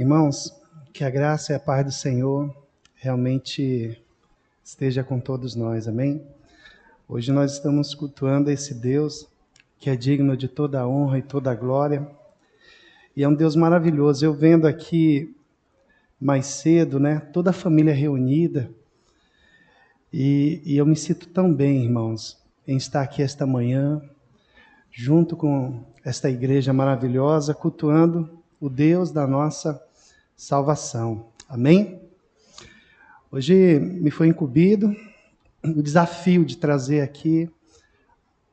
Irmãos, que a graça e a paz do Senhor realmente esteja com todos nós, amém? Hoje nós estamos cultuando esse Deus que é digno de toda a honra e toda a glória, e é um Deus maravilhoso. Eu vendo aqui mais cedo, toda a família reunida, e eu me sinto tão bem, irmãos, em estar aqui esta manhã, junto com esta igreja maravilhosa, cultuando o Deus da nossa salvação. Amém? Hoje me foi incumbido o desafio de trazer aqui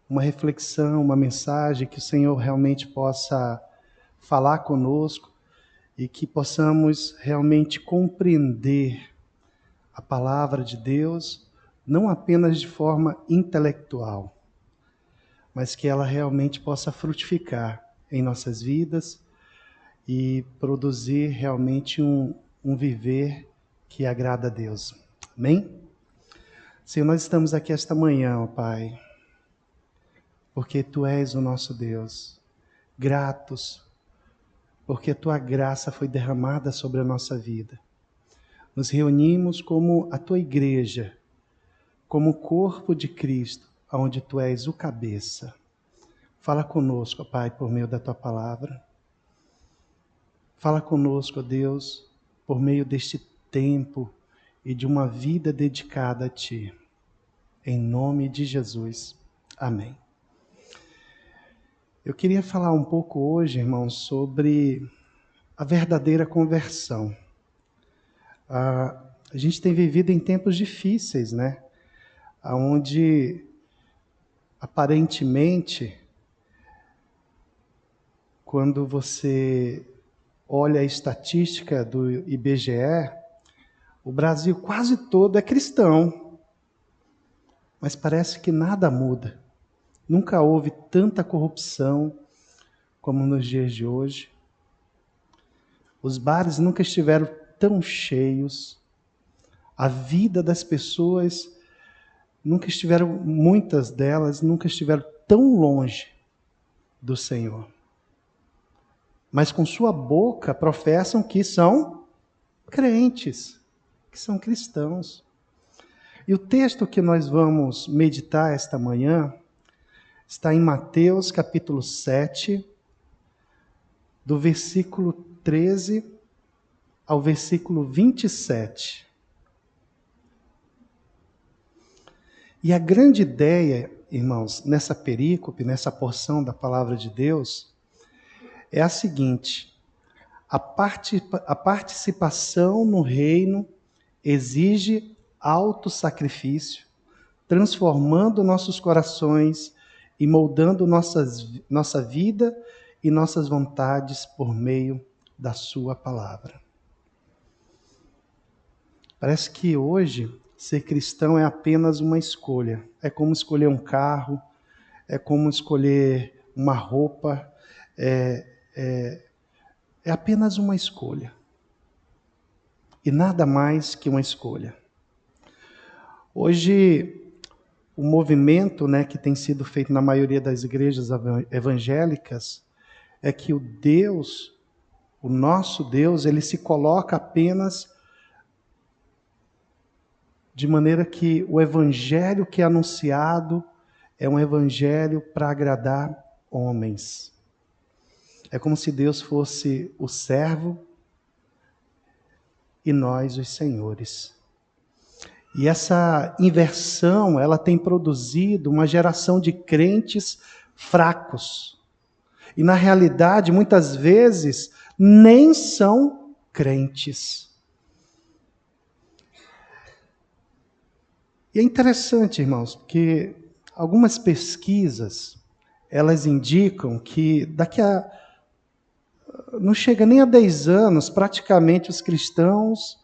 uma reflexão, uma mensagem que o Senhor realmente possa falar conosco e que possamos realmente compreender a palavra de Deus, não apenas de forma intelectual, mas que ela realmente possa frutificar em nossas vidas e produzir realmente um viver que agrada a Deus. Amém? Senhor, nós estamos aqui esta manhã, ó Pai, porque Tu és o nosso Deus, gratos, porque a Tua graça foi derramada sobre a nossa vida. Nos reunimos como a Tua igreja, como o corpo de Cristo, onde Tu és o cabeça. Fala conosco, ó Pai, por meio da Tua palavra. Fala conosco, ó Deus, por meio deste tempo e de uma vida dedicada a Ti. Em nome de Jesus. Amém. Eu queria falar um pouco hoje, irmãos, sobre a verdadeira conversão. A gente tem vivido em tempos difíceis, onde aparentemente, quando você olha a estatística do IBGE, o Brasil quase todo é cristão, mas parece que nada muda. Nunca houve tanta corrupção como nos dias de hoje. Os bares nunca estiveram tão cheios. A vida das pessoas muitas delas nunca estiveram tão longe do Senhor. Mas com sua boca professam que são crentes, que são cristãos. E o texto que nós vamos meditar esta manhã está em Mateus capítulo 7, do versículo 13 ao versículo 27. E a grande ideia, irmãos, nessa perícope, nessa porção da palavra de Deus, é a seguinte: a participação no reino exige autossacrifício, transformando nossos corações e moldando nossa vida e nossas vontades por meio da sua palavra. Parece que hoje ser cristão é apenas uma escolha. É como escolher um carro, é como escolher uma roupa, é apenas uma escolha. E nada mais que uma escolha. Hoje, o movimento que tem sido feito na maioria das igrejas evangélicas é que o nosso Deus, ele se coloca apenas de maneira que o evangelho que é anunciado é um evangelho para agradar homens. É como se Deus fosse o servo e nós os senhores. E essa inversão, ela tem produzido uma geração de crentes fracos. E na realidade, muitas vezes, nem são crentes. E é interessante, irmãos, porque algumas pesquisas, elas indicam que não chega nem a 10 anos, praticamente os cristãos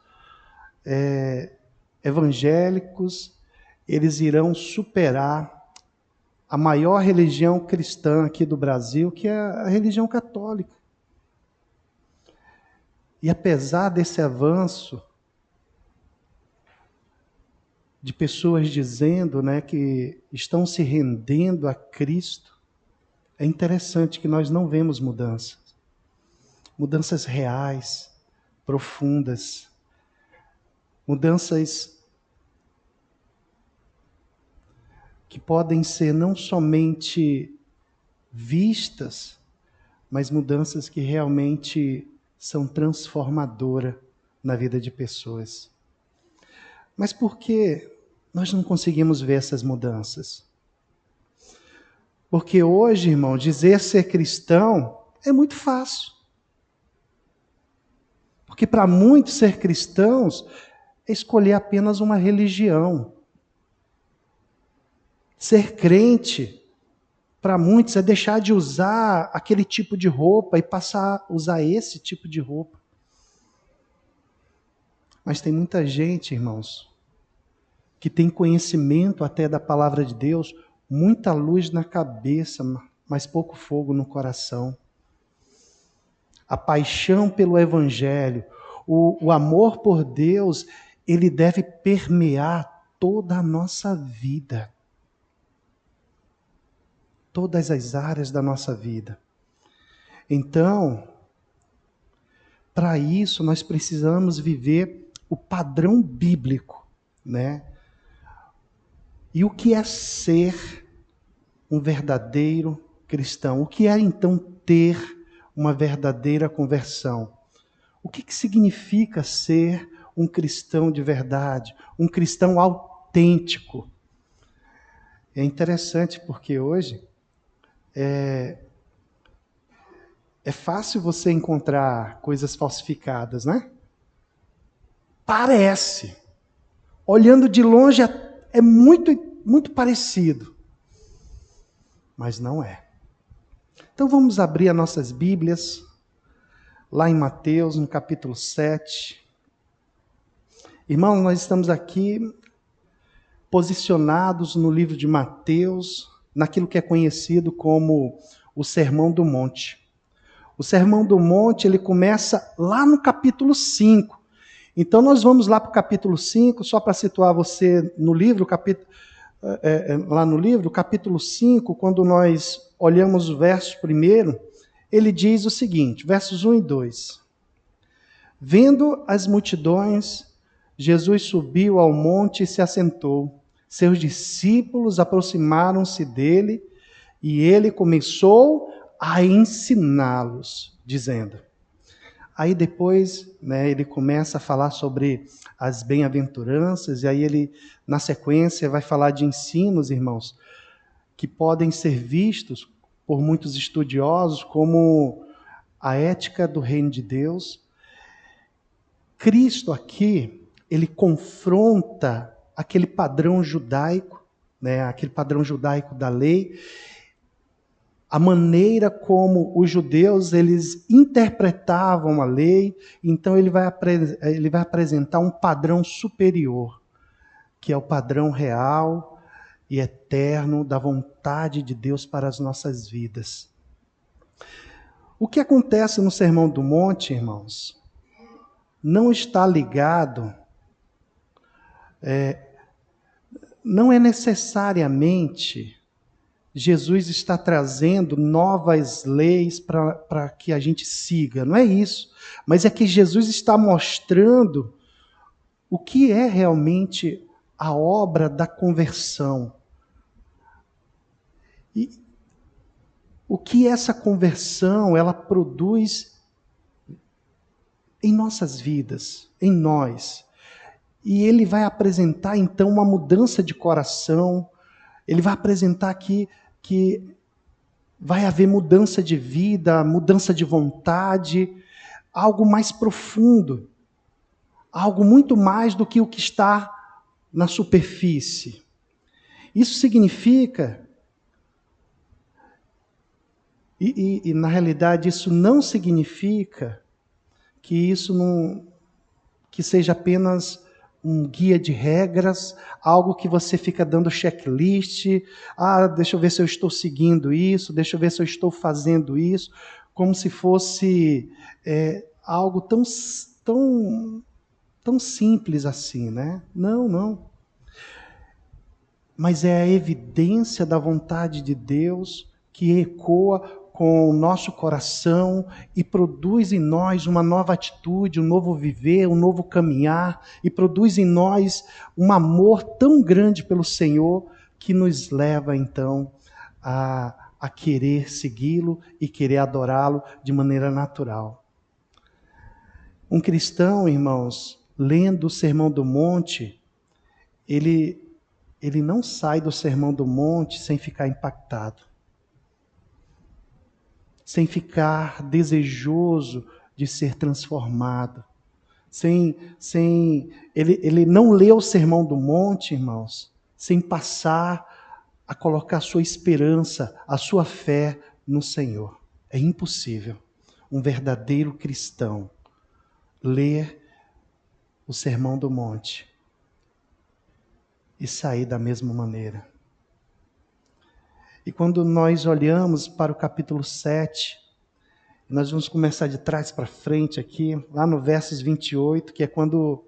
evangélicos, eles irão superar a maior religião cristã aqui do Brasil, que é a religião católica. E apesar desse avanço, de pessoas dizendo que estão se rendendo a Cristo, é interessante que nós não vemos mudanças reais, profundas. Mudanças que podem ser não somente vistas, mas mudanças que realmente são transformadoras na vida de pessoas. Mas por que nós não conseguimos ver essas mudanças? Porque hoje, irmão, dizer ser cristão é muito fácil. Porque para muitos ser cristãos é escolher apenas uma religião. Ser crente, para muitos, é deixar de usar aquele tipo de roupa e passar a usar esse tipo de roupa. Mas tem muita gente, irmãos, que tem conhecimento até da palavra de Deus, muita luz na cabeça, mas pouco fogo no coração. A paixão pelo Evangelho, o amor por Deus, ele deve permear toda a nossa vida. Todas as áreas da nossa vida. Então, para isso, nós precisamos viver o padrão bíblico, né? E o que é ser um verdadeiro cristão? O que é, então, ter uma verdadeira conversão? O que significa ser um cristão de verdade? Um cristão autêntico? É interessante porque hoje é fácil você encontrar coisas falsificadas, né? Parece. Olhando de longe é muito parecido. Mas não é. Então vamos abrir as nossas Bíblias, lá em Mateus, no capítulo 7. Irmãos, nós estamos aqui posicionados no livro de Mateus, naquilo que é conhecido como o Sermão do Monte. O Sermão do Monte, ele começa lá no capítulo 5. Então, nós vamos lá para o capítulo 5, só para situar você no livro, lá no livro, capítulo 5, quando nós olhamos o verso primeiro, ele diz o seguinte, versos 1 e 2. Vendo as multidões, Jesus subiu ao monte e se assentou. Seus discípulos aproximaram-se dele e ele começou a ensiná-los, dizendo. Aí depois, né, ele começa a falar sobre as bem-aventuranças, e aí ele, na sequência, vai falar de ensinos, irmãos, que podem ser vistos por muitos estudiosos como a ética do reino de Deus. Cristo aqui, ele confronta aquele padrão judaico, né, aquele padrão judaico da lei, a maneira como os judeus eles interpretavam a lei. Então ele vai apresentar um padrão superior, que é o padrão real e eterno da vontade de Deus para as nossas vidas. O que acontece no Sermão do Monte, irmãos, não está ligado, não é necessariamente Jesus está trazendo novas leis para que a gente siga. Não é isso. Mas é que Jesus está mostrando o que é realmente a obra da conversão. E o que essa conversão ela produz em nossas vidas, em nós. E ele vai apresentar então uma mudança de coração. Ele vai apresentar aqui que vai haver mudança de vida, mudança de vontade, algo mais profundo, algo muito mais do que o que está na superfície. Isso significa, e na realidade isso não significa que que seja apenas um guia de regras, algo que você fica dando checklist, deixa eu ver se eu estou seguindo isso, deixa eu ver se eu estou fazendo isso, como se fosse algo tão simples assim, né? Não. Mas é a evidência da vontade de Deus que ecoa com o nosso coração e produz em nós uma nova atitude, um novo viver, um novo caminhar, e produz em nós um amor tão grande pelo Senhor que nos leva então a querer segui-lo e querer adorá-lo de maneira natural. Um cristão, irmãos, lendo o Sermão do Monte, ele não sai do Sermão do Monte sem ficar impactado, sem ficar desejoso de ser transformado. Ele não lê o Sermão do Monte, irmãos, sem passar a colocar a sua esperança, a sua fé no Senhor. É impossível um verdadeiro cristão ler o Sermão do Monte e sair da mesma maneira. E quando nós olhamos para o capítulo 7, nós vamos começar de trás para frente aqui, lá no versos 28, que é quando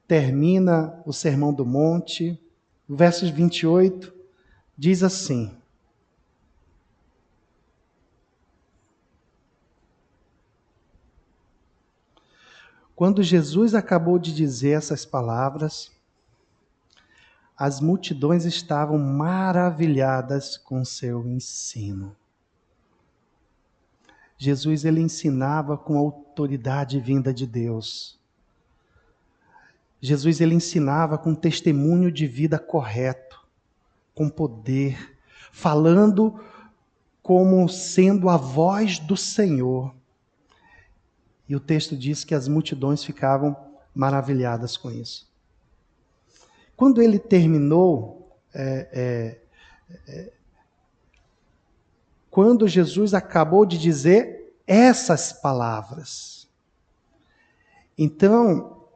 termina o Sermão do Monte. O versos 28 diz assim: quando Jesus acabou de dizer essas palavras, as multidões estavam maravilhadas com seu ensino. Jesus, ele ensinava com autoridade vinda de Deus. Jesus, ele ensinava com testemunho de vida correto, com poder, falando como sendo a voz do Senhor. E o texto diz que as multidões ficavam maravilhadas com isso. Quando ele terminou, quando Jesus acabou de dizer essas palavras, então,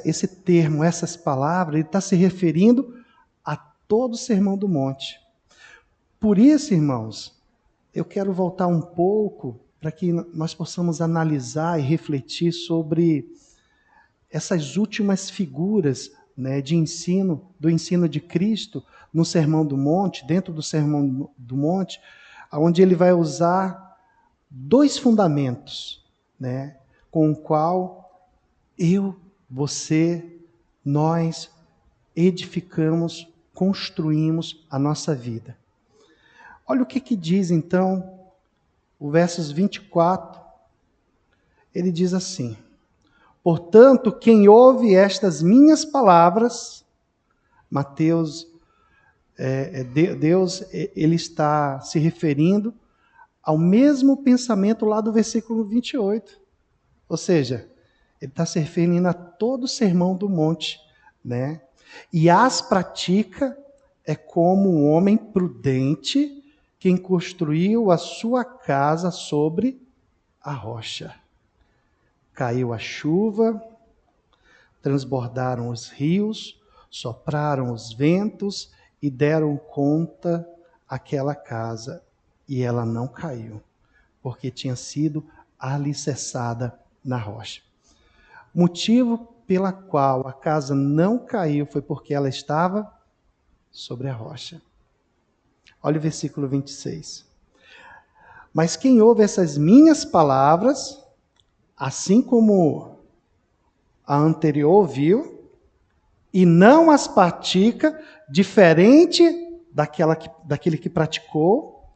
esse termo, essas palavras, ele está se referindo a todo o Sermão do Monte. Por isso, irmãos, eu quero voltar um pouco para que nós possamos analisar e refletir sobre essas últimas figuras, né, de ensino, do ensino de Cristo no Sermão do Monte, dentro do Sermão do Monte, onde ele vai usar dois fundamentos, né, com o qual eu, você, nós edificamos, construímos a nossa vida. Olha o que diz então o versos 24, ele diz assim: portanto, quem ouve estas minhas palavras, Mateus, Deus, ele está se referindo ao mesmo pensamento lá do versículo 28. Ou seja, ele está se referindo a todo o Sermão do Monte, né? E as pratica é como um homem prudente, quem construiu a sua casa sobre a rocha. Caiu a chuva, transbordaram os rios, sopraram os ventos e deram conta àquela casa. E ela não caiu, porque tinha sido alicerçada na rocha. Motivo pela qual a casa não caiu foi porque ela estava sobre a rocha. Olha o versículo 26. Mas quem ouve essas minhas palavras, assim como a anterior ouviu, e não as pratica, diferente daquele que praticou,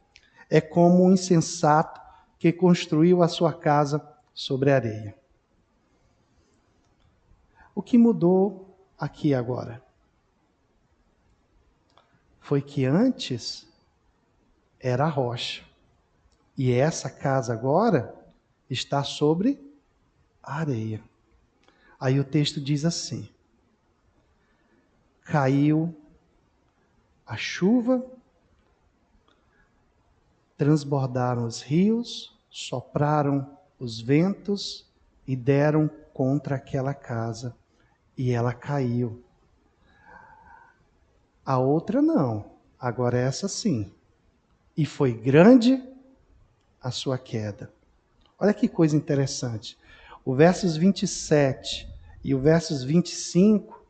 é como um insensato que construiu a sua casa sobre a areia. O que mudou aqui agora? Foi que antes era a rocha. E essa casa agora está sobre a areia. Aí o texto diz assim: caiu a chuva, transbordaram os rios, sopraram os ventos e deram contra aquela casa, e ela caiu. A outra não, agora essa sim. E foi grande a sua queda. Olha que coisa interessante. O versos 27 e o versos 25,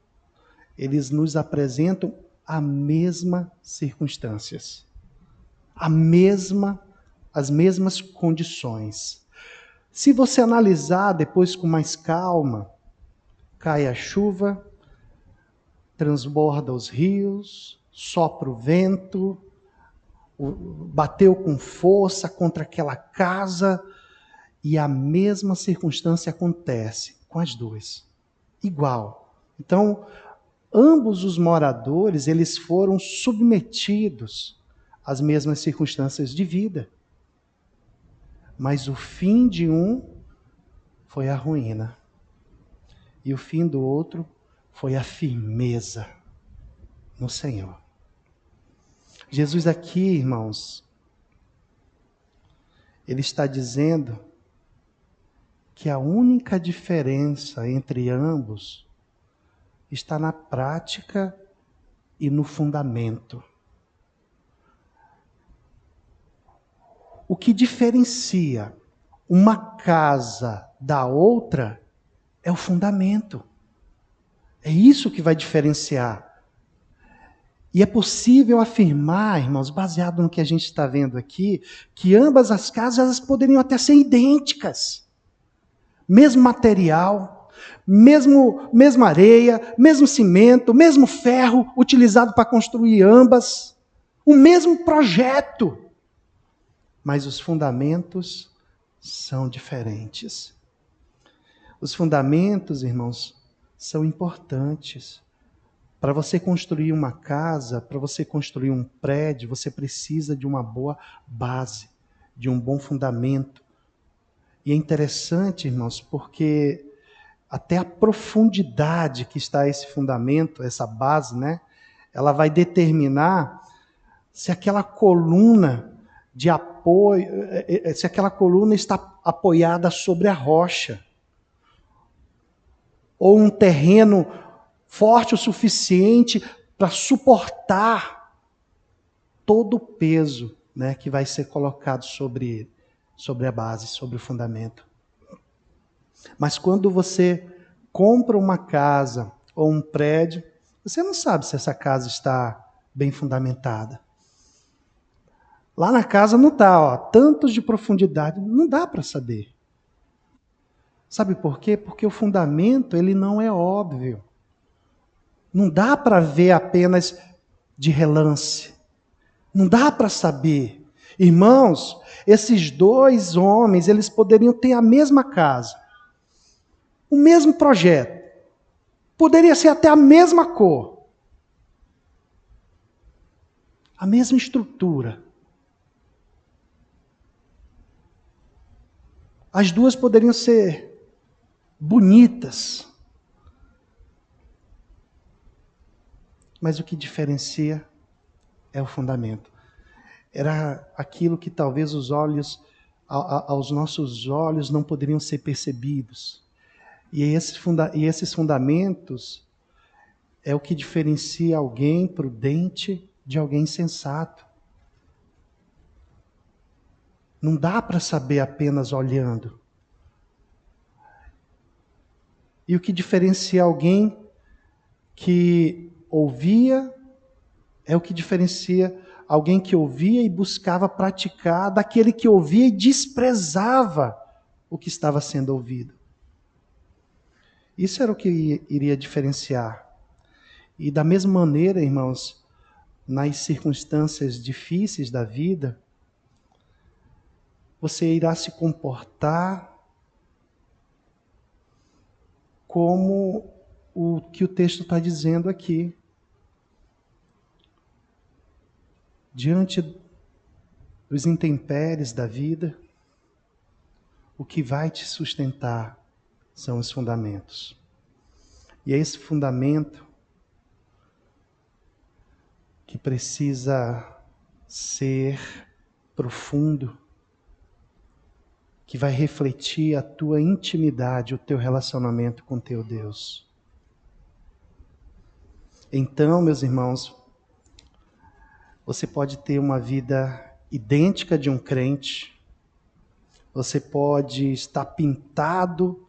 eles nos apresentam a mesma circunstâncias. A mesma as mesmas condições. Se você analisar depois com mais calma, cai a chuva, transborda os rios, sopra o vento, bateu com força contra aquela casa, e a mesma circunstância acontece com as duas. Igual. Então, ambos os moradores, eles foram submetidos às mesmas circunstâncias de vida. Mas o fim de um foi a ruína. E o fim do outro foi a firmeza no Senhor. Jesus aqui, irmãos, ele está dizendo que a única diferença entre ambos está na prática e no fundamento. O que diferencia uma casa da outra é o fundamento. É isso que vai diferenciar. E é possível afirmar, irmãos, baseado no que a gente está vendo aqui, que ambas as casas elas poderiam até ser idênticas. Mesmo material, mesma areia, mesmo cimento, mesmo ferro utilizado para construir ambas. O mesmo projeto. Mas os fundamentos são diferentes. Os fundamentos, irmãos, são importantes. Para você construir uma casa, para você construir um prédio, você precisa de uma boa base, de um bom fundamento. E é interessante, irmãos, porque até a profundidade que está esse fundamento, essa base, né? Ela vai determinar se aquela coluna de apoio, se aquela coluna está apoiada sobre a rocha, ou um terreno forte o suficiente para suportar todo o peso, né, que vai ser colocado sobre ele, sobre a base, sobre o fundamento. Mas quando você compra uma casa ou um prédio, você não sabe se essa casa está bem fundamentada. Lá na casa não está, tantos de profundidade, não dá para saber. Sabe por quê? Porque o fundamento ele não é óbvio. Não dá para ver apenas de relance. Não dá para saber. Irmãos, esses dois homens, eles poderiam ter a mesma casa, o mesmo projeto, poderia ser até a mesma cor, a mesma estrutura. As duas poderiam ser bonitas, mas o que diferencia é o fundamento. Era aquilo que talvez aos nossos olhos não poderiam ser percebidos. E esses fundamentos é o que diferencia alguém prudente de alguém insensato. Não dá para saber apenas olhando. E o que diferencia alguém que ouvia é o que diferencia alguém que ouvia e buscava praticar daquele que ouvia e desprezava o que estava sendo ouvido. Isso era o que iria diferenciar. E da mesma maneira, irmãos, nas circunstâncias difíceis da vida, você irá se comportar como o que o texto está dizendo aqui. Diante dos intempéries da vida, o que vai te sustentar são os fundamentos. E é esse fundamento que precisa ser profundo, que vai refletir a tua intimidade, o teu relacionamento com teu Deus. Então, meus irmãos, você pode ter uma vida idêntica de um crente, você pode estar pintado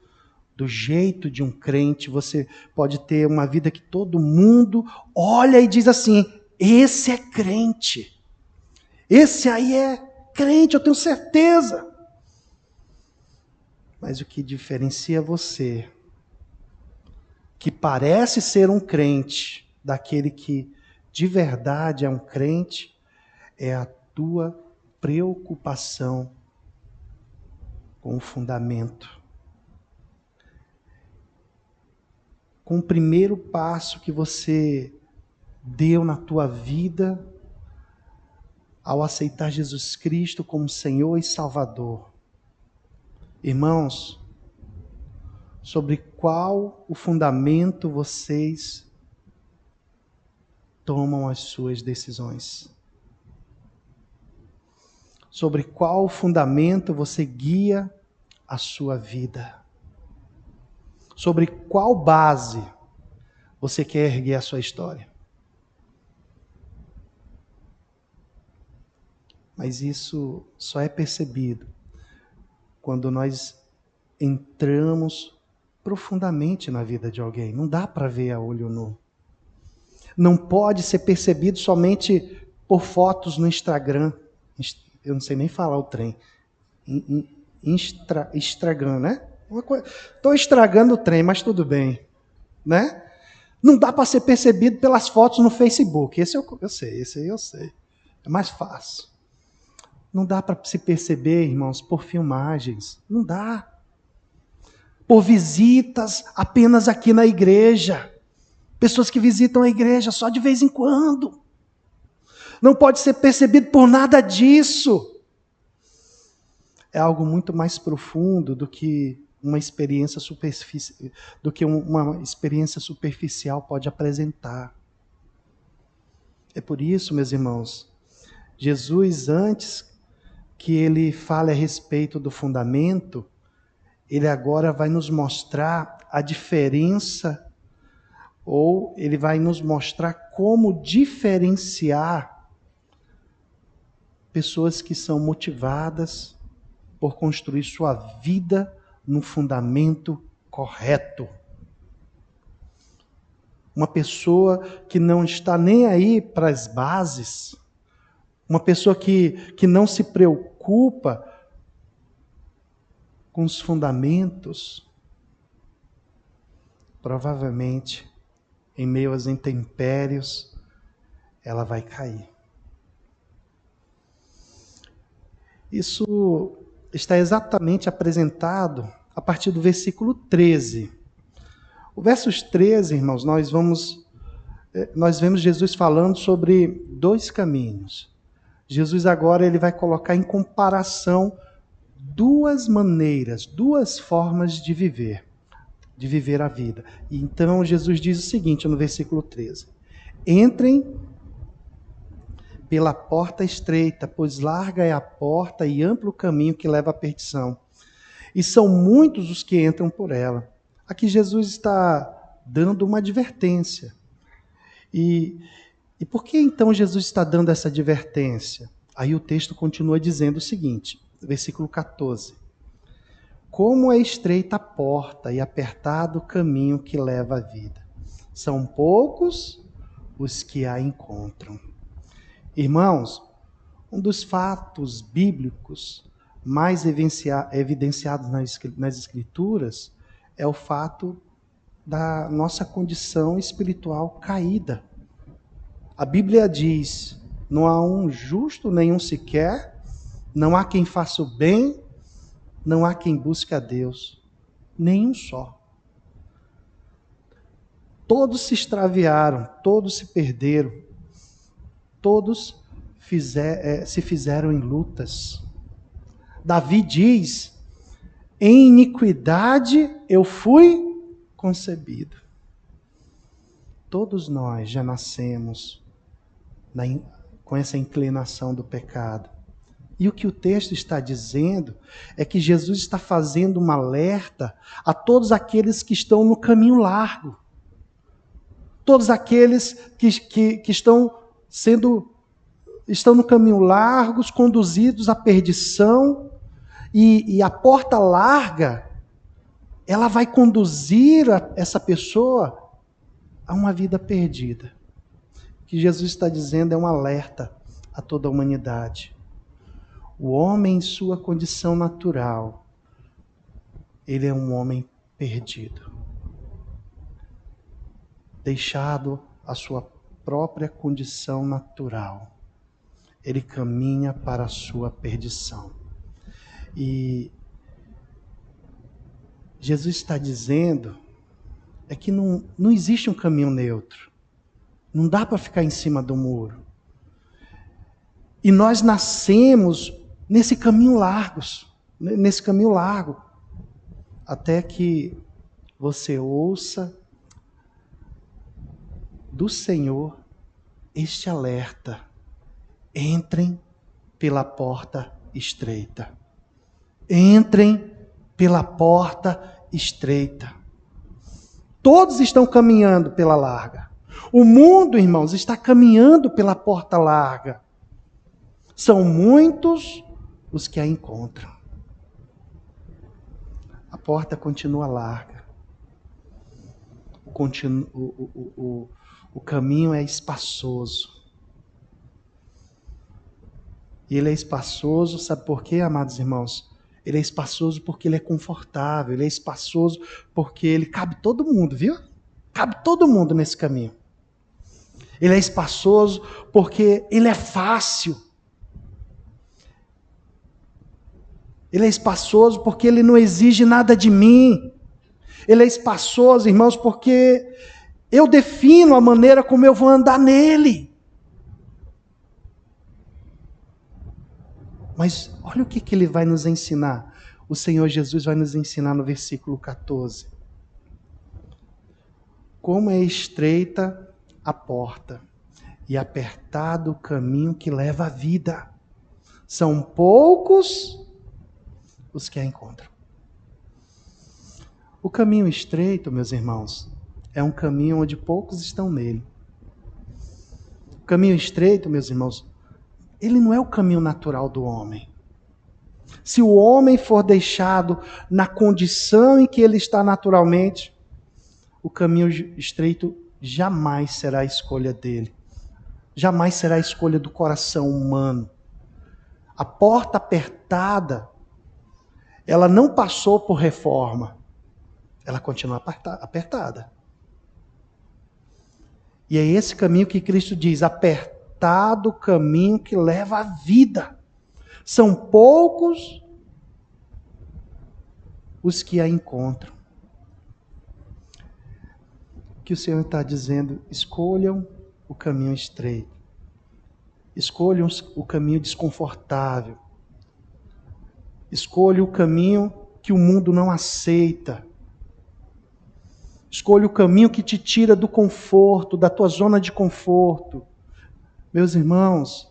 do jeito de um crente, você pode ter uma vida que todo mundo olha e diz assim, esse é crente, esse aí é crente, eu tenho certeza. Mas o que diferencia você, que parece ser um crente, daquele que de verdade é um crente, é a tua preocupação com o fundamento. Com o primeiro passo que você deu na tua vida ao aceitar Jesus Cristo como Senhor e Salvador. Irmãos, sobre qual o fundamento vocês tomam as suas decisões? Sobre qual fundamento você guia a sua vida? Sobre qual base você quer erguer a sua história? Mas isso só é percebido quando nós entramos profundamente na vida de alguém. Não dá para ver a olho nu. Não pode ser percebido somente por fotos no Instagram. Eu não sei nem falar o trem. Instagram, né? Estou estragando o trem, mas tudo bem. Né? Não dá para ser percebido pelas fotos no Facebook. Esse eu sei, esse aí eu sei. É mais fácil. Não dá para se perceber, irmãos, por filmagens. Não dá. Por visitas apenas aqui na igreja. Pessoas que visitam a igreja só de vez em quando. Não pode ser percebido por nada disso. É algo muito mais profundo do que uma experiência superficial pode apresentar. É por isso, meus irmãos, Jesus, antes que ele fale a respeito do fundamento, ele agora vai nos mostrar a diferença, ou ele vai nos mostrar como diferenciar pessoas que são motivadas por construir sua vida no fundamento correto. Uma pessoa que não está nem aí para as bases, uma pessoa que não se preocupa com os fundamentos, provavelmente, em meio às intempéries, ela vai cair. Isso está exatamente apresentado a partir do versículo 13. O versos 13, irmãos, nós vemos Jesus falando sobre dois caminhos. Jesus agora ele vai colocar em comparação duas maneiras, duas formas de viver a vida. E então Jesus diz o seguinte no versículo 13: entrem pela porta estreita, pois larga é a porta e amplo o caminho que leva à perdição. E são muitos os que entram por ela. Aqui Jesus está dando uma advertência. E por que então Jesus está dando essa advertência? Aí o texto continua dizendo o seguinte, versículo 14. Como é estreita a porta e apertado o caminho que leva à vida. São poucos os que a encontram. Irmãos, um dos fatos bíblicos mais evidenciados nas Escrituras é o fato da nossa condição espiritual caída. A Bíblia diz: não há um justo, nenhum sequer, não há quem faça o bem, não há quem busque a Deus, nenhum só. Todos se extraviaram, todos se perderam, todos se fizeram em lutas. Davi diz: em iniquidade eu fui concebido. Todos nós já nascemos com essa inclinação do pecado. E o que o texto está dizendo é que Jesus está fazendo um alerta a todos aqueles que estão no caminho largo. Todos aqueles que estão no caminho largo, conduzidos à perdição, e a porta larga, ela vai conduzir essa pessoa a uma vida perdida. O que Jesus está dizendo é um alerta a toda a humanidade. O homem em sua condição natural, ele é um homem perdido. Deixado à sua própria condição natural, ele caminha para a sua perdição. E Jesus está dizendo que não existe um caminho neutro. Não dá para ficar em cima do muro. E nós nascemos nesse caminho largo, até que você ouça do Senhor este alerta: entrem pela porta estreita. Entrem pela porta estreita. Todos estão caminhando pela larga. O mundo, irmãos, está caminhando pela porta larga. São muitos os que a encontram. A porta continua larga. O caminho é espaçoso. E ele é espaçoso, sabe por quê, amados irmãos? Ele é espaçoso porque ele é confortável. Ele é espaçoso porque ele cabe todo mundo, viu? Cabe todo mundo nesse caminho. Ele é espaçoso porque ele é fácil. Ele é espaçoso porque ele não exige nada de mim. Ele é espaçoso, irmãos, porque eu defino a maneira como eu vou andar nele. Mas olha o que ele vai nos ensinar. O Senhor Jesus vai nos ensinar no versículo 14. Como é estreita a porta e apertado o caminho que leva à vida. São poucos os que a encontram. O caminho estreito, meus irmãos, é um caminho onde poucos estão nele. O caminho estreito, meus irmãos, ele não é o caminho natural do homem. Se o homem for deixado na condição em que ele está naturalmente, o caminho estreito jamais será a escolha dele. Jamais será a escolha do coração humano. A porta apertada, ela não passou por reforma. Ela continua apertada. E é esse caminho que Cristo diz: apertado o caminho que leva à vida. São poucos os que a encontram. O que o Senhor está dizendo: escolham o caminho estreito. Escolham o caminho desconfortável. Escolha o caminho que o mundo não aceita. Escolha o caminho que te tira do conforto, da tua zona de conforto. Meus irmãos,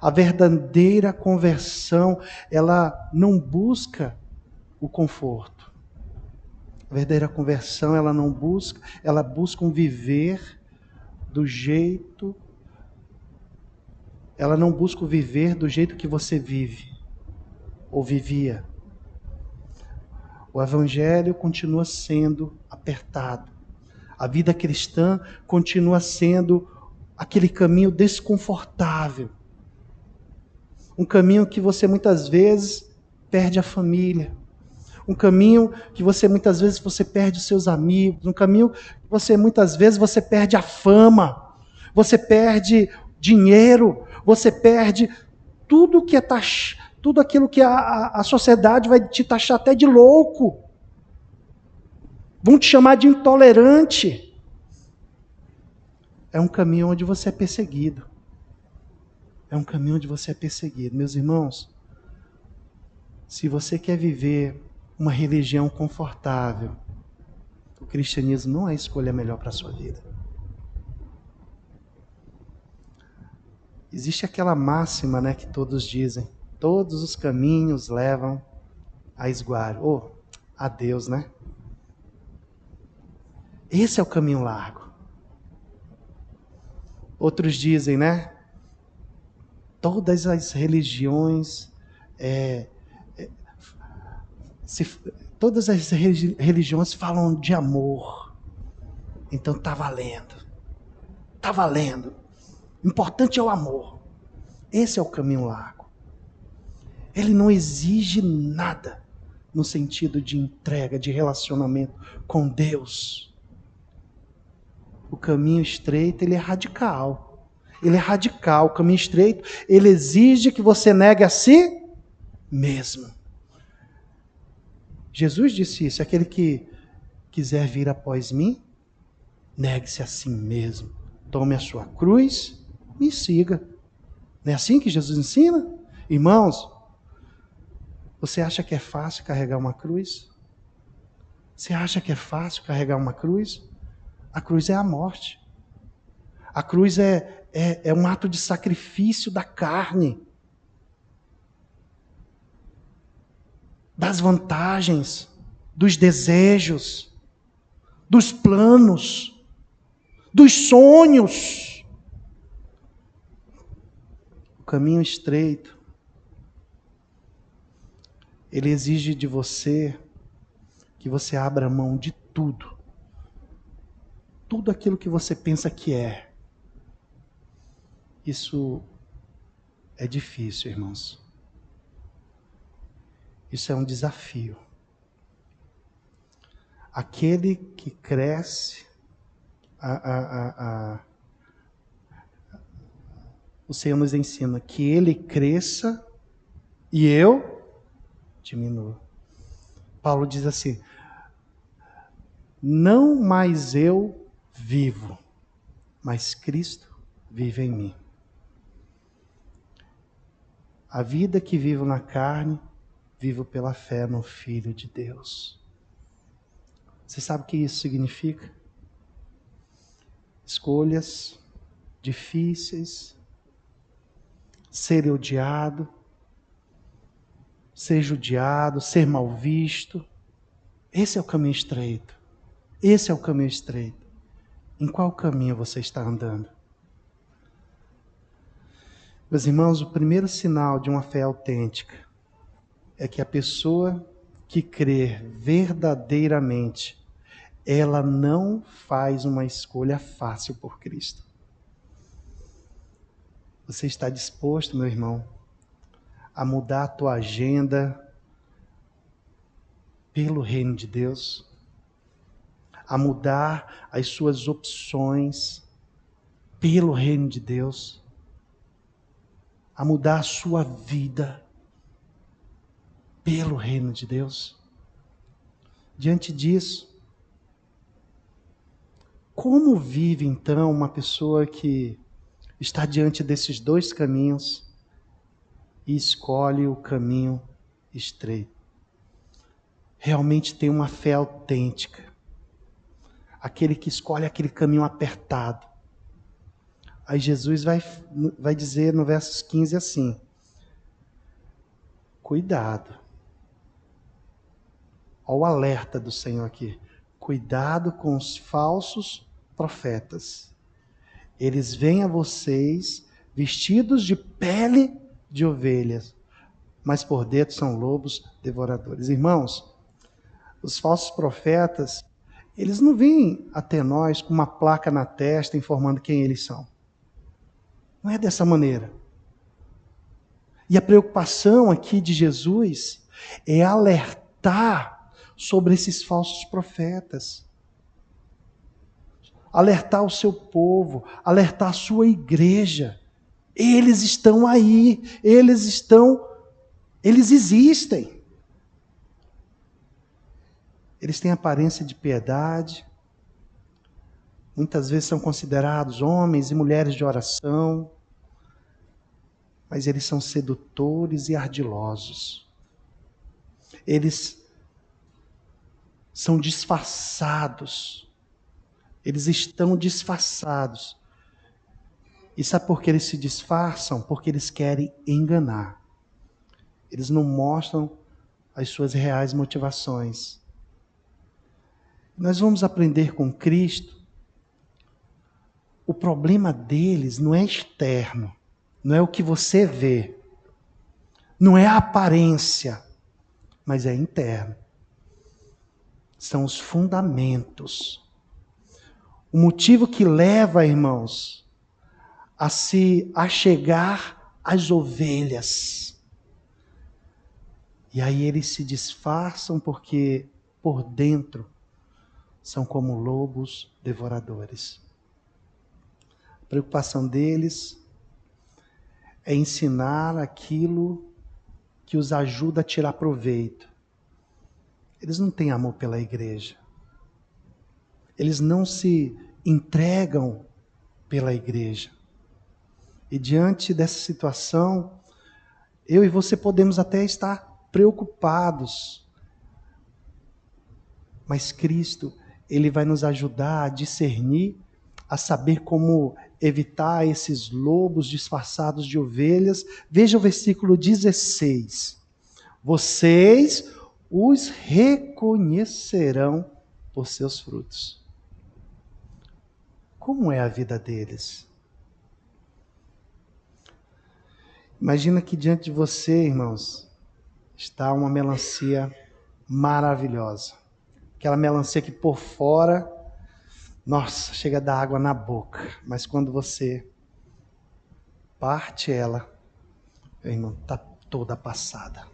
a verdadeira conversão, ela não busca o conforto. A verdadeira conversão, ela busca um viver do jeito, ela não busca o viver do jeito que você vive, ou vivia. O evangelho continua sendo apertado. A vida cristã continua sendo aquele caminho desconfortável. Um caminho que você muitas vezes perde a família. Um caminho que você muitas vezes você perde os seus amigos. Um caminho que você muitas vezes você perde a fama. Você perde dinheiro. Você perde tudo que tudo aquilo que a sociedade vai te taxar até de louco. Vão te chamar de intolerante. É um caminho onde você é perseguido. É um caminho onde você é perseguido. Meus irmãos, se você quer viver uma religião confortável, o cristianismo não é a escolha melhor para a sua vida. Existe aquela máxima, né, que todos dizem: todos os caminhos levam a esguardo. A Deus, né? Esse é o caminho largo. Outros dizem, né? Todas as religiões, todas as religiões falam de amor. Então está valendo. Está valendo. O importante é o amor. Esse é o caminho largo. Ele não exige nada no sentido de entrega, de relacionamento com Deus. O caminho estreito, ele é radical. Ele é radical. O caminho estreito, ele exige que você negue a si mesmo. Jesus disse isso: aquele que quiser vir após mim, negue-se a si mesmo. Tome a sua cruz, me siga. Não é assim que Jesus ensina? Irmãos, você acha que é fácil carregar uma cruz? Você acha que é fácil carregar uma cruz? A cruz é a morte. A cruz é um ato de sacrifício da carne, das vantagens, dos desejos, dos planos, dos sonhos. O caminho estreito, ele exige de você que você abra mão de tudo. Tudo aquilo que você pensa que é. Isso é difícil, irmãos. Isso é um desafio. Aquele que cresce, o Senhor nos ensina que Ele cresça e eu diminua. Paulo diz assim: não mais eu vivo, mas Cristo vive em mim. A vida que vivo na carne, vivo pela fé no Filho de Deus. Você sabe o que isso significa? Escolhas difíceis, ser odiado, ser judiado, ser mal visto. Esse é o caminho estreito. Esse é o caminho estreito. Em qual caminho você está andando? Meus irmãos, o primeiro sinal de uma fé autêntica é que a pessoa que crê verdadeiramente, ela não faz uma escolha fácil por Cristo. Você está disposto, meu irmão, a mudar a tua agenda pelo reino de Deus? A mudar as suas opções pelo reino de Deus? A mudar a sua vida pelo reino de Deus? Diante disso, como vive então uma pessoa que está diante desses dois caminhos e escolhe o caminho estreito? Realmente tem uma fé autêntica. Aquele que escolhe aquele caminho apertado. Aí Jesus vai dizer no versos 15 assim: cuidado. Olha o alerta do Senhor aqui. Cuidado com os falsos profetas. Eles vêm a vocês vestidos de pele de ovelhas, mas por dentro são lobos devoradores. Irmãos, os falsos profetas, eles não vêm até nós com uma placa na testa informando quem eles são. Não é dessa maneira. E a preocupação aqui de Jesus é alertar sobre esses falsos profetas. Alertar o seu povo, alertar a sua igreja. Eles estão aí, eles existem. Eles têm aparência de piedade. Muitas vezes são considerados homens e mulheres de oração. Mas eles são sedutores e ardilosos. Eles são disfarçados. Eles estão disfarçados. E sabe por que eles se disfarçam? Porque eles querem enganar. Eles não mostram as suas reais motivações. Nós vamos aprender com Cristo. O problema deles não é externo. Não é o que você vê. Não é a aparência. Mas é interno. São os fundamentos. O motivo que leva, irmãos, a se achegar às ovelhas. E aí eles se disfarçam porque por dentro são como lobos devoradores. A preocupação deles é ensinar aquilo que os ajuda a tirar proveito. Eles não têm amor pela igreja. Eles não se entregam pela igreja. E diante dessa situação, eu e você podemos até estar preocupados, mas Cristo, Ele vai nos ajudar a discernir, a saber como evitar esses lobos disfarçados de ovelhas. Veja o versículo 16. Vocês os reconhecerão por seus frutos. Como é a vida deles? Imagina que diante de você, irmãos, está uma melancia maravilhosa. Aquela melancia que por fora, nossa, chega a dar água na boca. Mas quando você parte ela, irmão, está toda passada.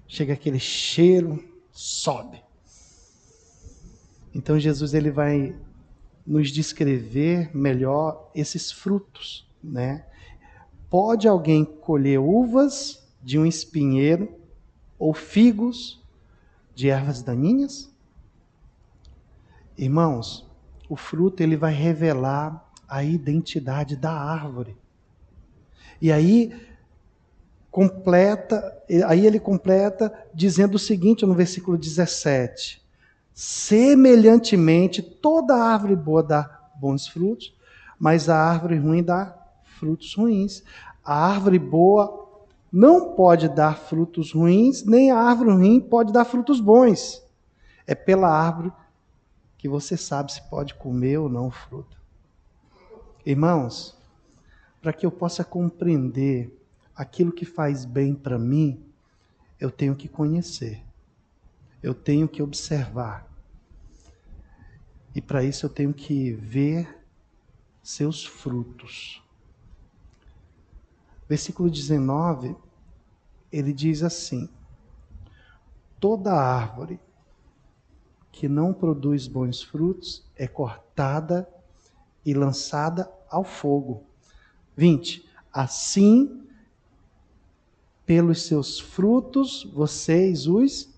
Chega aquele cheiro, sobe. Então Jesus ele vai nos descrever melhor esses frutos, né? Pode alguém colher uvas de um espinheiro ou figos de ervas daninhas? Irmãos, o fruto ele vai revelar a identidade da árvore. E aí ele completa dizendo o seguinte no versículo 17: semelhantemente, toda árvore boa dá bons frutos, mas a árvore ruim dá frutos ruins. A árvore boa não pode dar frutos ruins, nem a árvore ruim pode dar frutos bons. É pela árvore que você sabe se pode comer ou não o fruto. Irmãos, para que eu possa compreender aquilo que faz bem para mim, eu tenho que conhecer. Eu tenho que observar. E para isso eu tenho que ver seus frutos. Versículo 19, ele diz assim: toda árvore que não produz bons frutos é cortada e lançada ao fogo. 20. Assim, pelos seus frutos, vocês os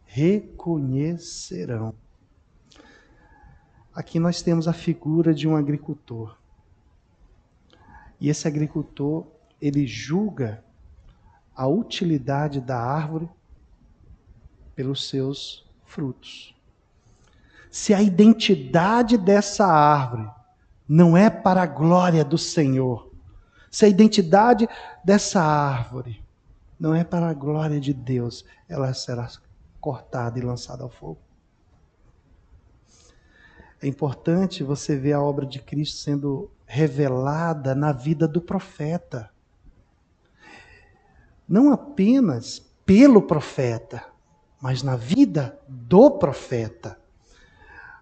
reconhecerão. Aqui nós temos a figura de um agricultor. E esse agricultor, ele julga a utilidade da árvore pelos seus frutos. Se a identidade dessa árvore não é para a glória do Senhor, se a identidade dessa árvore não é para a glória de Deus, ela será cortada e lançada ao fogo. É importante você ver a obra de Cristo sendo revelada na vida do profeta. Não apenas pelo profeta, mas na vida do profeta.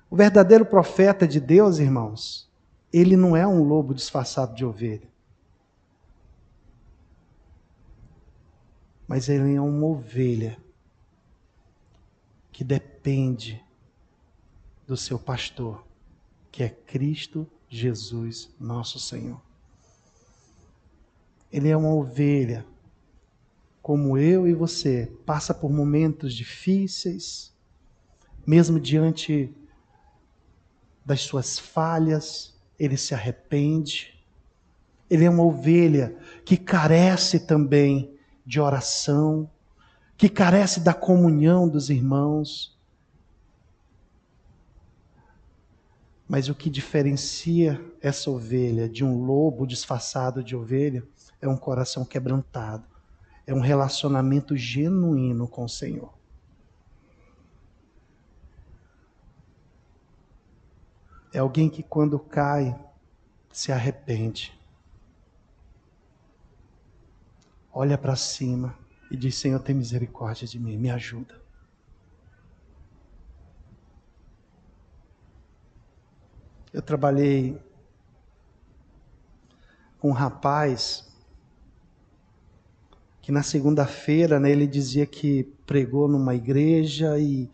O verdadeiro profeta de Deus, irmãos, ele não é um lobo disfarçado de ovelha. Mas ele é uma ovelha que depende do seu pastor, que é Cristo Jesus, nosso Senhor. Ele é uma ovelha, como eu e você, passa por momentos difíceis, mesmo diante das suas falhas, ele se arrepende. Ele é uma ovelha que carece também de oração, que carece da comunhão dos irmãos. Mas o que diferencia essa ovelha de um lobo disfarçado de ovelha é um coração quebrantado, é um relacionamento genuíno com o Senhor. É alguém que quando cai, se arrepende. Olha para cima e diz: Senhor, tem misericórdia de mim, me ajuda. Eu trabalhei com um rapaz que na segunda-feira, né, ele dizia que pregou numa igreja e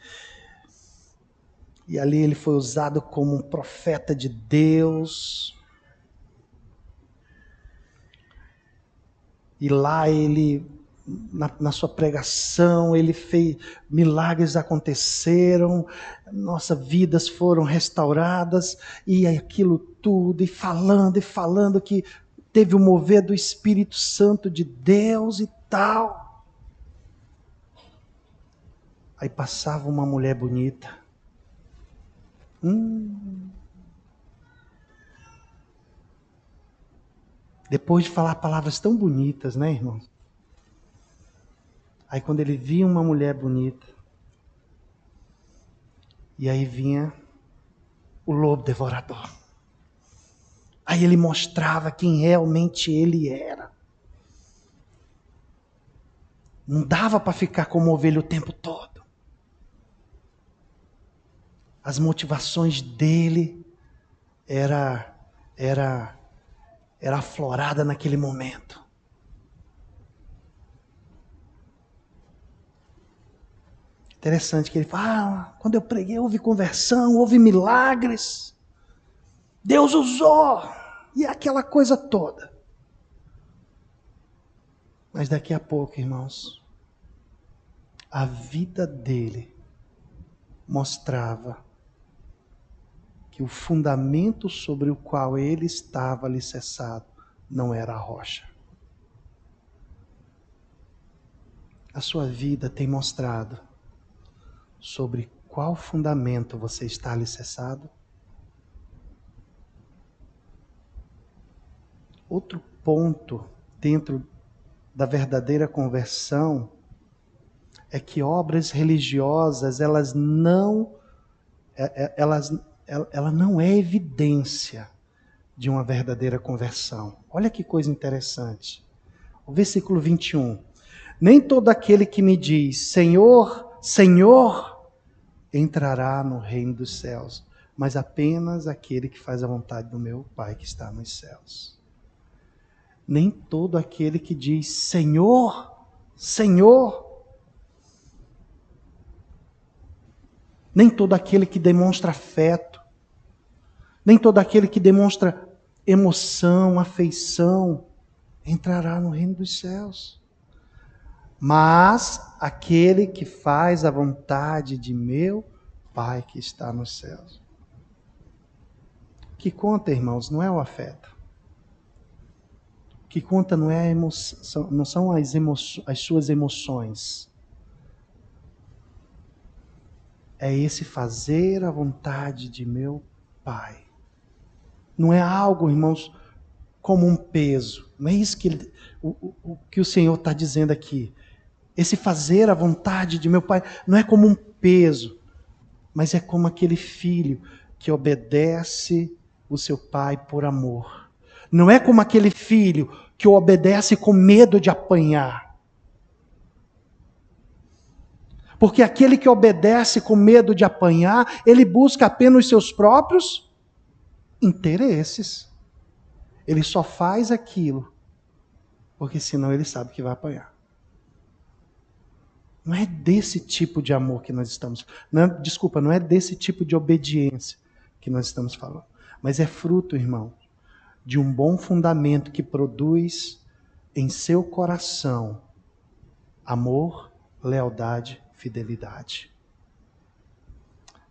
ali ele foi usado como um profeta de Deus. E lá ele, na sua pregação, ele fez, milagres aconteceram, nossas vidas foram restauradas, e aquilo tudo, e falando que teve o mover do Espírito Santo de Deus e tal. Aí passava uma mulher bonita. Depois de falar palavras tão bonitas, né, irmão? Aí quando ele via uma mulher bonita, e aí vinha o lobo devorador. Aí ele mostrava quem realmente ele era. Não dava para ficar como ovelha o tempo todo. As motivações dele era aflorada naquele momento. Interessante que ele fala, quando eu preguei houve conversão, houve milagres. Deus usou. E aquela coisa toda. Mas daqui a pouco, irmãos, a vida dele mostrava que o fundamento sobre o qual ele estava alicerçado não era a rocha. A sua vida tem mostrado sobre qual fundamento você está alicerçado? Outro ponto dentro da verdadeira conversão é que obras religiosas, ela não é evidência de uma verdadeira conversão. Olha que coisa interessante. O versículo 21. Nem todo aquele que me diz, Senhor, Senhor, entrará no reino dos céus, mas apenas aquele que faz a vontade do meu Pai que está nos céus. Nem todo aquele que diz, Senhor, Senhor, nem todo aquele que demonstra afeto, nem todo aquele que demonstra emoção, afeição, entrará no reino dos céus. Mas aquele que faz a vontade de meu Pai que está nos céus. O que conta, irmãos, não é o afeto. O que conta não é a emoção, não são as suas emoções. É esse fazer a vontade de meu Pai. Não é algo, irmãos, como um peso. Não é isso que o Senhor está dizendo aqui. Esse fazer a vontade de meu Pai não é como um peso, mas é como aquele filho que obedece o seu pai por amor. Não é como aquele filho que obedece com medo de apanhar. Porque aquele que obedece com medo de apanhar, ele busca apenas os seus próprios interesses. Ele só faz aquilo porque senão ele sabe que vai apanhar. Não é desse tipo de amor que nós estamos falando. Não é desse tipo de obediência que nós estamos falando. Mas é fruto, irmão, de um bom fundamento que produz em seu coração amor, lealdade, fidelidade.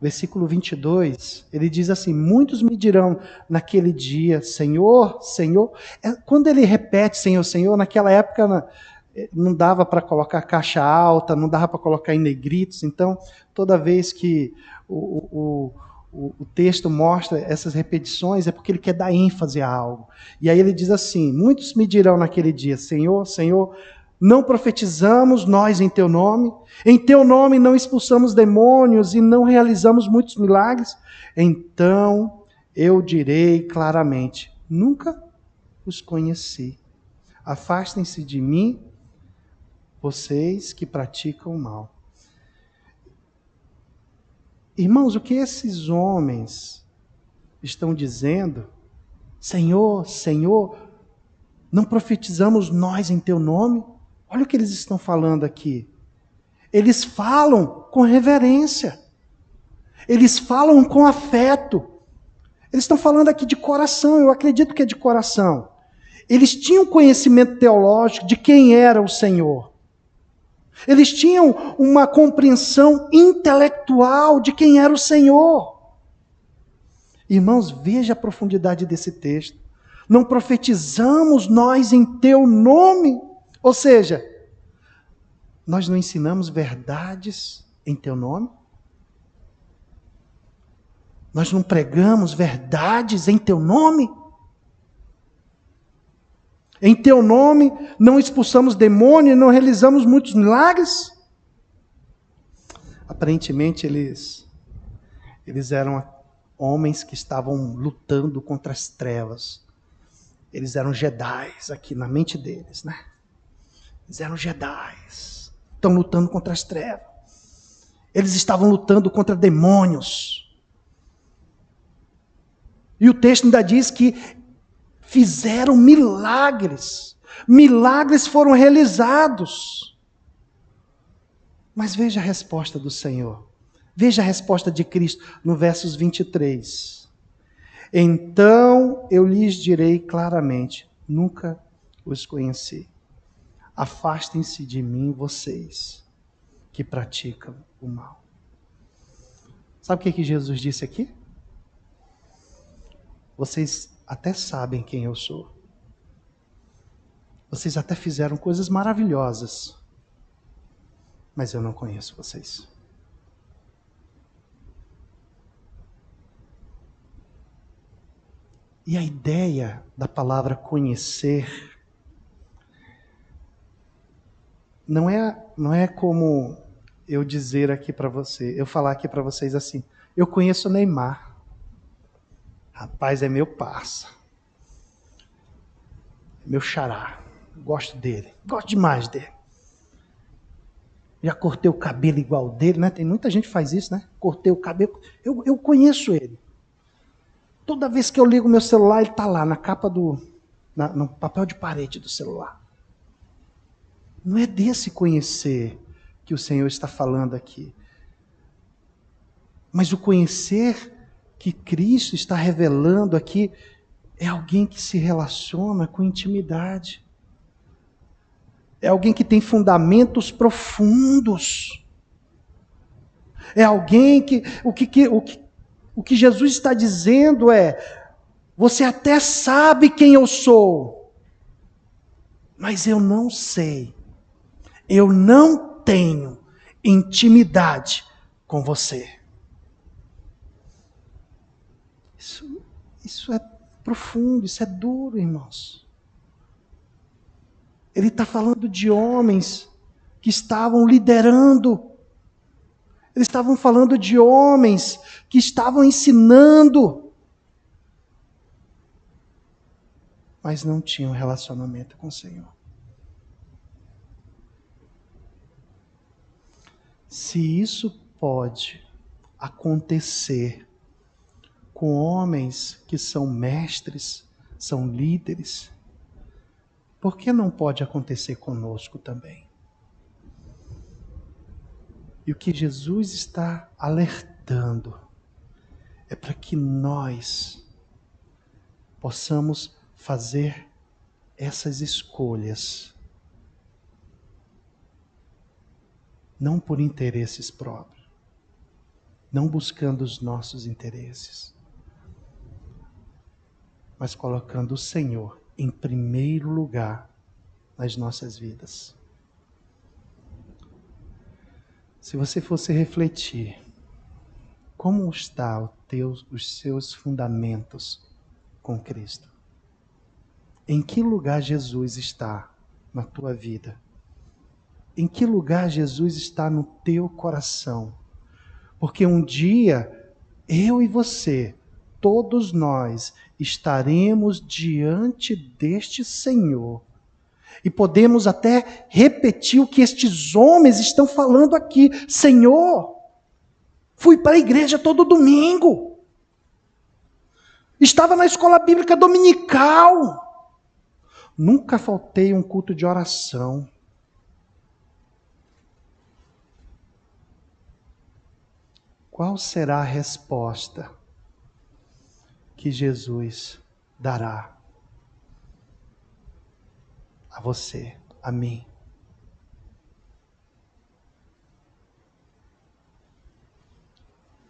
Versículo 22, ele diz assim, muitos me dirão naquele dia, Senhor, Senhor. Quando ele repete Senhor, Senhor, naquela época não dava para colocar caixa alta, não dava para colocar em negritos, então toda vez que o texto mostra essas repetições é porque ele quer dar ênfase a algo. E aí ele diz assim, muitos me dirão naquele dia, Senhor, Senhor, não profetizamos nós em teu nome não expulsamos demônios e não realizamos muitos milagres? Então eu direi claramente, nunca os conheci. Afastem-se de mim, vocês que praticam o mal. Irmãos, o que esses homens estão dizendo? Senhor, Senhor, não profetizamos nós em teu nome? Olha o que eles estão falando aqui. Eles falam com reverência. Eles falam com afeto. Eles estão falando aqui de coração, eu acredito que é de coração. Eles tinham conhecimento teológico de quem era o Senhor. Eles tinham uma compreensão intelectual de quem era o Senhor. Irmãos, veja a profundidade desse texto. Não profetizamos nós em teu nome. Ou seja, nós não ensinamos verdades em teu nome? Nós não pregamos verdades em teu nome? Em teu nome não expulsamos demônio e não realizamos muitos milagres? Aparentemente eles eram homens que estavam lutando contra as trevas. Eles eram Jedis aqui na mente deles, né? Eles eram Jedis. Estão lutando contra as trevas. Eles estavam lutando contra demônios. E o texto ainda diz que fizeram milagres. Milagres foram realizados. Mas veja a resposta do Senhor. Veja a resposta de Cristo no versos 23. Então eu lhes direi claramente, nunca os conheci. Afastem-se de mim, vocês que praticam o mal. Sabe o que Jesus disse aqui? Vocês até sabem quem eu sou. Vocês até fizeram coisas maravilhosas. Mas eu não conheço vocês. E a ideia da palavra conhecer não é como eu dizer aqui para você, eu falar aqui para vocês assim, eu conheço o Neymar. Rapaz, é meu parça. Meu xará. Gosto dele. Gosto demais dele. Já cortei o cabelo igual dele, né? Tem muita gente que faz isso, né? Cortei o cabelo. Eu conheço ele. Toda vez que eu ligo meu celular, ele está lá na capa no papel de parede do celular. Não é desse conhecer que o Senhor está falando aqui. Mas o conhecer que Cristo está revelando aqui é alguém que se relaciona com intimidade. É alguém que tem fundamentos profundos. É alguém que o que Jesus está dizendo é: você até sabe quem eu sou, mas eu não sei. Eu não tenho intimidade com você. Isso é profundo, isso é duro, irmãos. Ele está falando de homens que estavam liderando. Eles estavam falando de homens que estavam ensinando, mas não tinham relacionamento com o Senhor. Se isso pode acontecer com homens que são mestres, são líderes, por que não pode acontecer conosco também? E o que Jesus está alertando é para que nós possamos fazer essas escolhas, não por interesses próprios, não buscando os nossos interesses, mas colocando o Senhor em primeiro lugar nas nossas vidas. Se você fosse refletir, como está os seus fundamentos com Cristo? Em que lugar Jesus está na tua vida? Em que lugar Jesus está no teu coração? Porque um dia, eu e você, todos nós, estaremos diante deste Senhor. E podemos até repetir o que estes homens estão falando aqui. Senhor, fui para a igreja todo domingo. Estava na escola bíblica dominical. Nunca faltei um culto de oração. qual será a resposta que Jesus dará a você, a mim?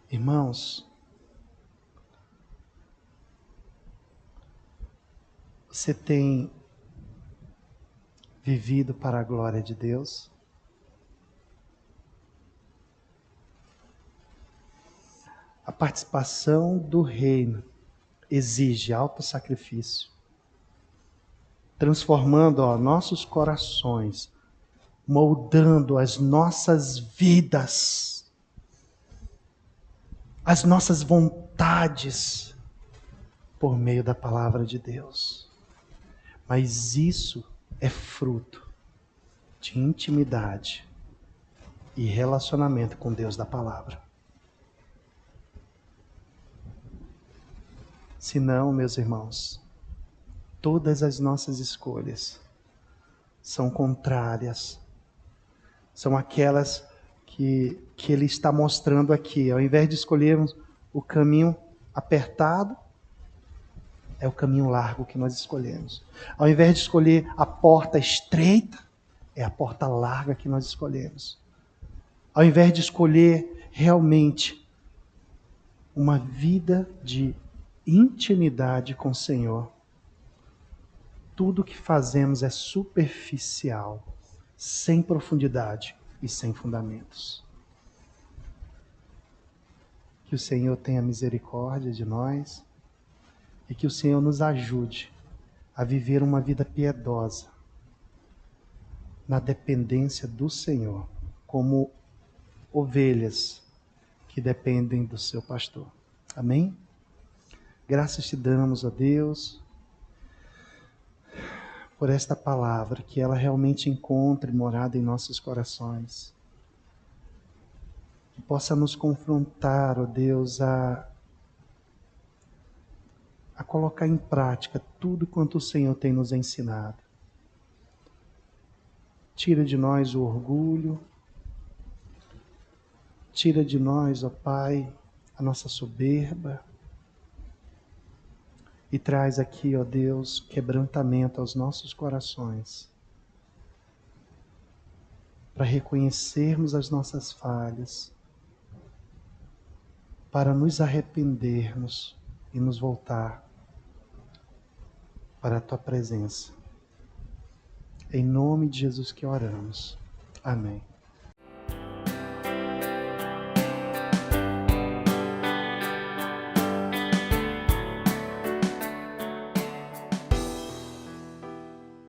Irmãos, você tem vivido para a glória de Deus? A participação do reino exige alto sacrifício, transformando nossos corações, moldando as nossas vidas, as nossas vontades, por meio da palavra de Deus. Mas isso é fruto de intimidade e relacionamento com Deus da palavra. Senão, meus irmãos, todas as nossas escolhas são contrárias. São aquelas que Ele está mostrando aqui. Ao invés de escolhermos o caminho apertado, é o caminho largo que nós escolhemos. Ao invés de escolher a porta estreita, é a porta larga que nós escolhemos. Ao invés de escolher realmente uma vida de intimidade com o Senhor, tudo que fazemos é superficial, sem profundidade e sem fundamentos. Que o Senhor tenha misericórdia de nós e que o Senhor nos ajude a viver uma vida piedosa, na dependência do Senhor, como ovelhas que dependem do seu pastor. Amém? Graças te damos, ó Deus, por esta palavra, que ela realmente encontre morada em nossos corações. Que possa nos confrontar, ó Deus, a colocar em prática tudo quanto o Senhor tem nos ensinado. Tira de nós o orgulho, tira de nós, ó Pai, a nossa soberba, e traz aqui, ó Deus, quebrantamento aos nossos corações, para reconhecermos as nossas falhas, para nos arrependermos e nos voltar para a Tua presença. Em nome de Jesus que oramos. Amém.